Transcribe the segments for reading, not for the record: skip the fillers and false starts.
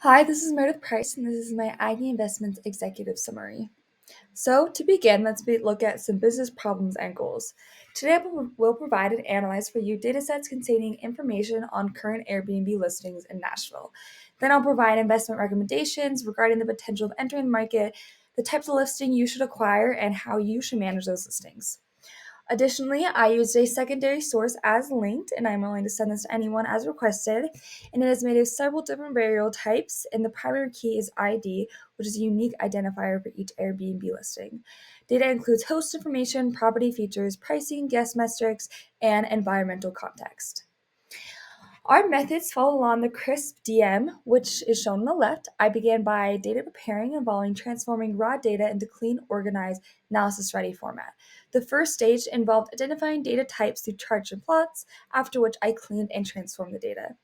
Hi, this is Meredith Price, and this is my Aggie Investments Executive Summary. So, to begin, look at some business problems and goals. Today, we'll provide and analyze for you datasets containing information on current Airbnb listings in Nashville. Then, I'll provide investment recommendations regarding the potential of entering the market, the types of listing you should acquire, and how you should manage those listings. Additionally, I used a secondary source as linked, and I'm willing to send this to anyone as requested. And it is made of several different variable types, and the primary key is ID, which is a unique identifier for each Airbnb listing. Data includes host information, property features, pricing, guest metrics, and environmental context. Our methods follow along the CRISP DM, which is shown on the left. I began by data preparing involving transforming raw data into clean, organized, analysis-ready format. The first stage involved identifying data types through charts and plots, after which I cleaned and transformed the data.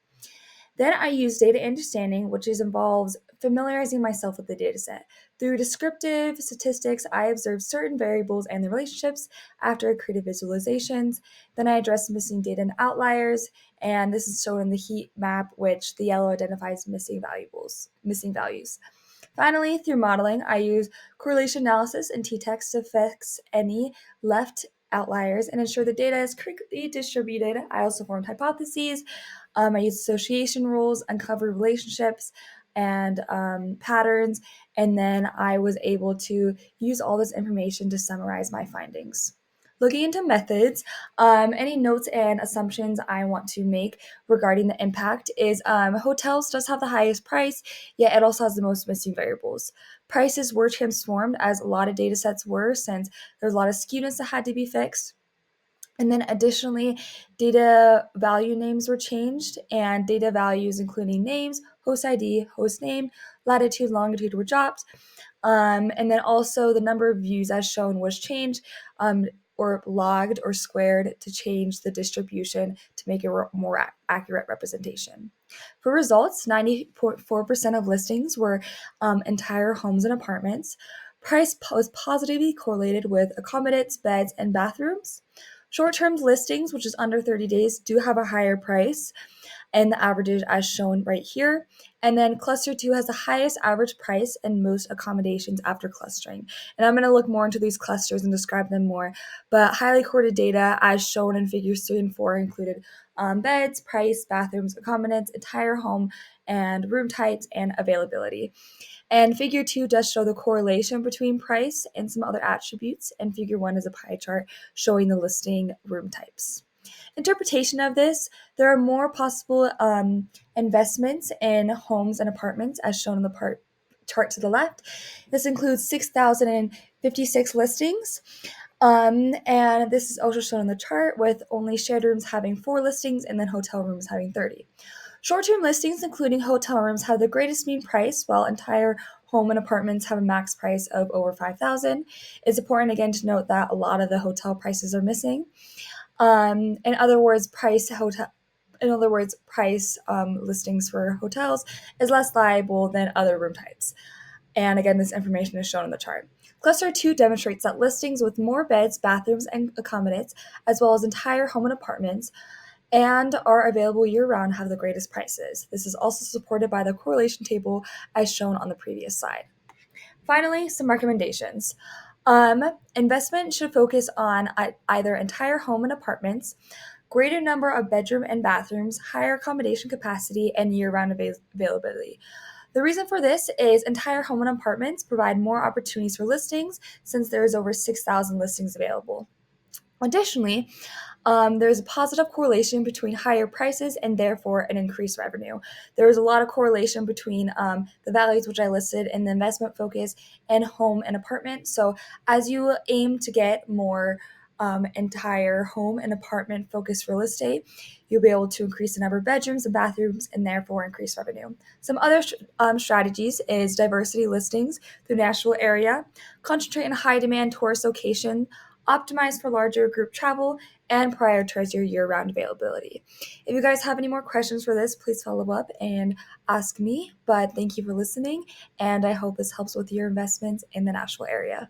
Then I use data understanding, involves familiarizing myself with the dataset. Through descriptive statistics, I observed certain variables and their relationships after I created visualizations. Then I addressed missing data and outliers, and this is shown in the heat map, which the yellow identifies missing values. Finally, through modeling, I use correlation analysis and t-text to fix any left outliers and ensure the data is correctly distributed. I also formed hypotheses. I used association rules, uncovered relationships and patterns, and then I was able to use all this information to summarize my findings. Looking into methods, any notes and assumptions I want to make regarding the impact is hotels does have the highest price, yet it also has the most missing variables. Prices were transformed as a lot of data sets were, since there's a lot of skewness that had to be fixed. And then additionally, data value names were changed, and data values including names, host ID, host name, latitude, longitude were dropped. And then also the number of views as shown was changed, or logged or squared to change the distribution to make a more accurate representation. For results, 90.4% of listings were entire homes and apartments. Price was positively correlated with accommodates, beds, and bathrooms. Short-term listings, which is under 30 days, do have a higher price, and the average is as shown right here. And then cluster 2 has the highest average price and most accommodations after clustering. And I'm going to look more into these clusters and describe them more. But highly correlated data, as shown in figures 3 and 4, included beds, price, bathrooms, accommodates, entire home, and room types, and availability. And figure 2 does show the correlation between price and some other attributes, and figure 1 is a pie chart showing the listing room types. Interpretation of this, there are more possible investments in homes and apartments as shown in the chart to the left. This includes 6,056 listings. And this is also shown in the chart with only shared rooms having 4 listings and then hotel rooms having 30. Short-term listings, including hotel rooms, have the greatest mean price, while entire home and apartments have a max price of over $5,000. It's important again to note that a lot of the hotel prices are missing. In other words, price listings for hotels is less liable than other room types. And again, this information is shown in the chart. Cluster 2 demonstrates that listings with more beds, bathrooms, and accommodates, as well as entire home and apartments, and are available year-round, have the greatest prices. This is also supported by the correlation table as shown on the previous slide. Finally, some recommendations. Investment should focus on either entire home and apartments, greater number of bedroom and bathrooms, higher accommodation capacity, and year-round availability. The reason for this is entire home and apartments provide more opportunities for listings, since there is over 6,000 listings available. Additionally, there's a positive correlation between higher prices and therefore an increased revenue. There is a lot of correlation between the values which I listed in the investment focus and home and apartment. So as you aim to get more entire home and apartment focused real estate, you'll be able to increase the number of bedrooms and bathrooms and therefore increase revenue. Some other strategies is diversity listings through Nashville area, concentrate in high demand tourist location, optimize for larger group travel, and prioritize your year-round availability. If you guys have any more questions for this, please follow up and ask me. But thank you for listening, and I hope this helps with your investments in the Nashville area.